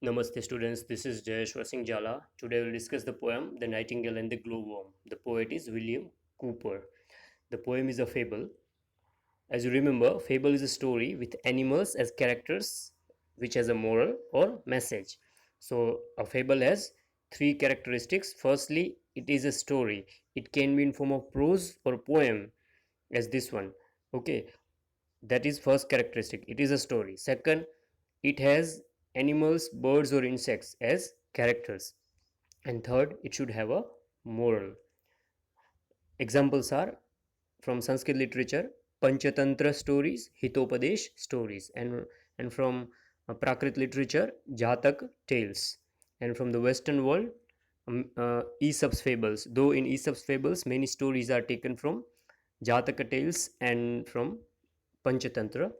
Namaste students, this is Jayeshwar Singh Jala. Today we'll discuss the poem The Nightingale and the Glowworm. The poet is William Cooper. The poem is a fable. As you remember, fable is a story with animals as characters which has a moral or message. So a fable has three characteristics. Firstly, it is a story. It can be in form of prose or poem as this one. Okay, that is first characteristic. It is a story. Second, it has animals, birds or insects as characters. And third, it should have a moral. Examples are from Sanskrit literature, Panchatantra stories, Hitopadesh stories, and from Prakrit literature, Jatak tales, and from the Western world, Aesop's fables. Though in Aesop's fables, many stories are taken from Jataka tales and from Panchatantra.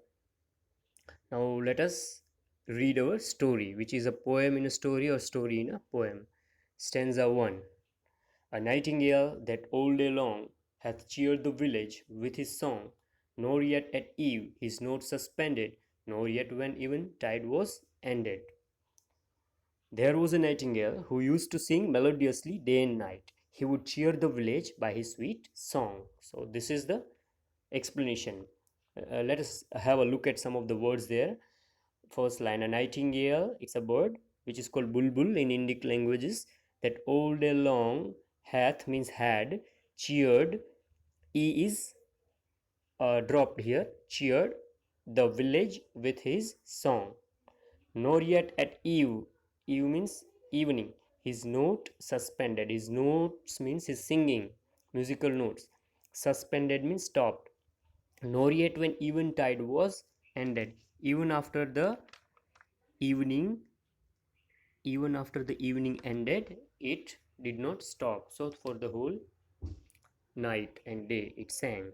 Now let us read our story, which is a poem in a story or story in a poem. Stanza 1. A nightingale that all day long hath cheered the village with his song, nor yet at eve his note suspended, nor yet when eventide was ended. There was a nightingale who used to sing melodiously day and night. He would cheer the village by his sweet song. So, this is the explanation. Let us have a look at some of the words there. First line, a nightingale, it's a bird which is called bulbul in Indic languages, that all day long hath means had, cheered, e is dropped here, cheered the village with his song. Nor yet at eve, eve means evening, his note suspended, his notes means his singing, musical notes. Suspended means stopped. Nor yet when eventide was ended, even after the evening even after the evening ended, it did not stop. So for the whole night and day it sang.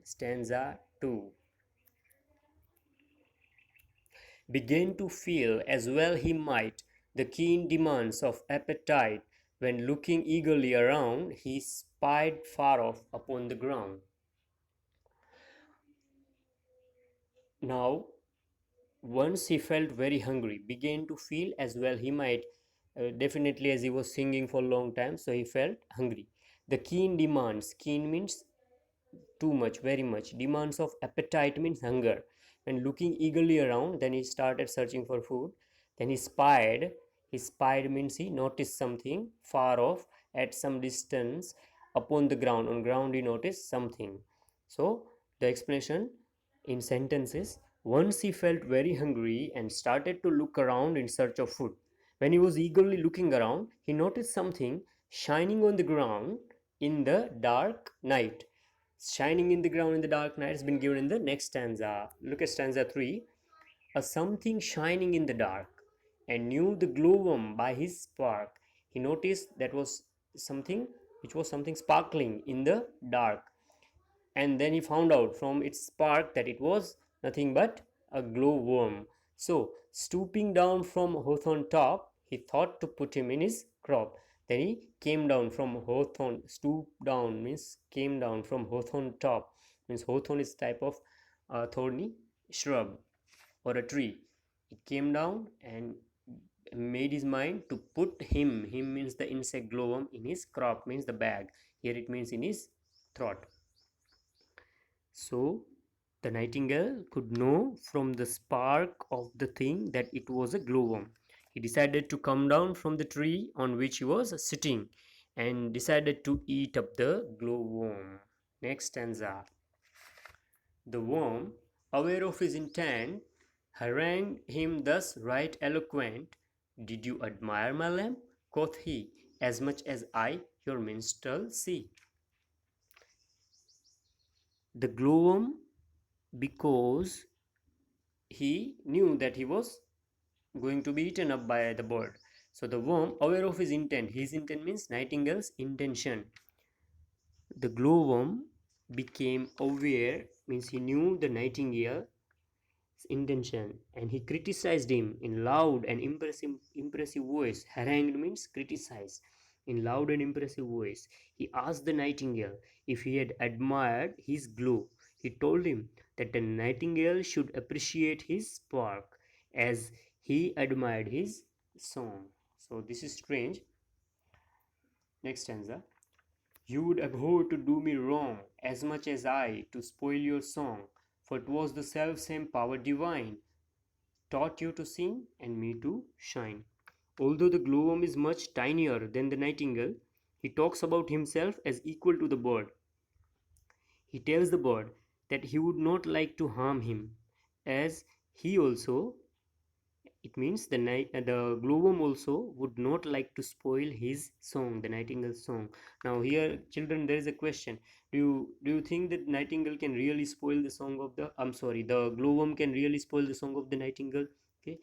Stanza 2. Began to feel, as well he might, the keen demands of appetite, when looking eagerly around, he spied far off upon the ground. Now once he felt very hungry, began to feel, as well he might, definitely, as he was singing for a long time, so he felt hungry. The keen demands, keen means too much, very much, demands of appetite means hunger. When looking eagerly around, then he started searching for food. Then he spied means he noticed something far off, at some distance, upon the ground, on ground he noticed something. So the explanation in sentences: once he felt very hungry and started to look around in search of food. When he was eagerly looking around, he noticed something shining on the ground in the dark night. Shining in the ground in the dark night has been given in the next stanza. Look at stanza 3. A something shining in the dark, and knew the glowworm by his spark. He noticed that was something which was something sparkling in the dark, and then he found out from its spark that it was nothing but a glowworm. So, stooping down from hawthorn top, he thought to put him in his crop. Then he came down from hawthorn. Stoop down means came down from hawthorn top, means hawthorn is type of thorny shrub or a tree. He came down and made his mind to put him means the insect glowworm, in his crop means the bag. Here it means in his throat. So the nightingale could know from the spark of the thing that it was a glowworm. He decided to come down from the tree on which he was sitting and decided to eat up the glowworm. Next stanza. The worm, aware of his intent, harangued him thus right eloquent. Did you admire my lamp? Quoth he, as much as I your minstrel see. The glowworm, because he knew that he was going to be eaten up by the bird. So the worm, aware of his intent means nightingale's intention. The glowworm became aware, means he knew the nightingale's intention, and he criticized him in loud and impressive voice. Harangued means criticized. In loud and impressive voice, he asked the nightingale if he had admired his glow. He told him that the nightingale should appreciate his spark as he admired his song. So this is strange. Next stanza. You would abhor to do me wrong, as much as I to spoil your song, for 'twas the self-same power divine taught you to sing and me to shine. Although the glowworm is much tinier than the nightingale, he talks about himself as equal to the bird. He tells the bird that he would not like to harm him, as he also, it means the glowworm also would not like to spoil his song, the nightingale's song. Now here, children, there is a question. Do you think that nightingale can really spoil the song of the, I'm sorry, the glowworm can really spoil the song of the nightingale? Okay,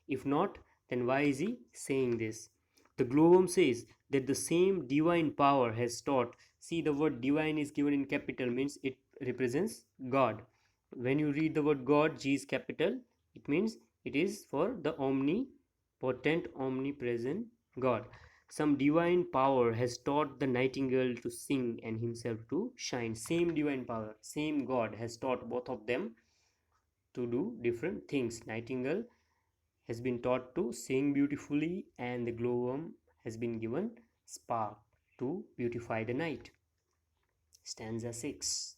if not, then why is he saying this? The glowworm says that the same divine power has taught. See, the word divine is given in capital, means it represents God. When you read the word God, G is capital, it means it is for the omnipotent, omnipresent God. Some divine power has taught the nightingale to sing and himself to shine. Same divine power, same God has taught both of them to do different things. Nightingale has been taught to sing beautifully, and the glowworm has been given spark to beautify the night. Stanza 6.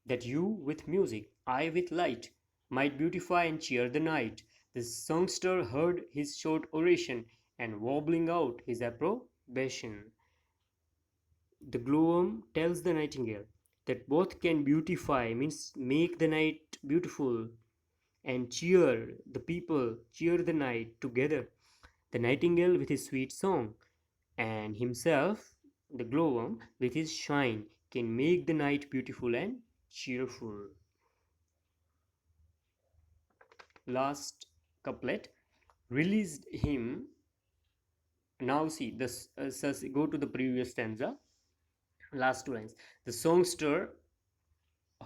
That you with music, I with light, might beautify and cheer the night. The songster heard his short oration, and warbling out his approbation. The glowworm tells the nightingale that both can beautify, means make the night beautiful, and cheer the people, cheer the night together. The nightingale with his sweet song, and himself, the glowworm, with his shine, can make the night beautiful and cheerful. Last couplet. Released him. Now see this. Go to the previous stanza. Last two lines. The songster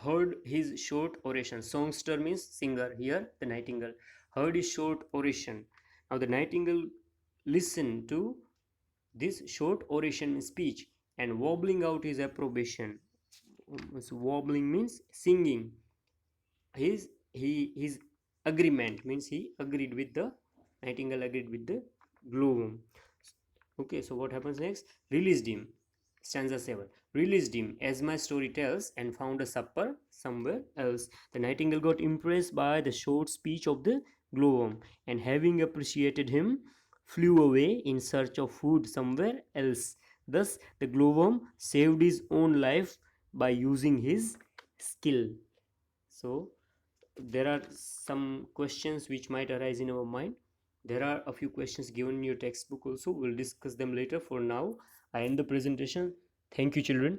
heard his short oration. Songster means singer. Here the nightingale heard his short oration. Now the nightingale listened to this short oration speech and wobbling out his approbation. So wobbling means singing. His agreement means he agreed with the nightingale, agreed with the glowworm. Okay, so what happens next? Released him. Stanza 7. Released him, as my story tells, and found a supper somewhere else. The nightingale got impressed by the short speech of the glowworm, and having appreciated him, flew away in search of food somewhere else. Thus the glowworm saved his own life by using his skill. So there are some questions which might arise in our mind. There are a few questions given in your textbook also. We'll discuss them later. For now, I end the presentation. Thank you, children.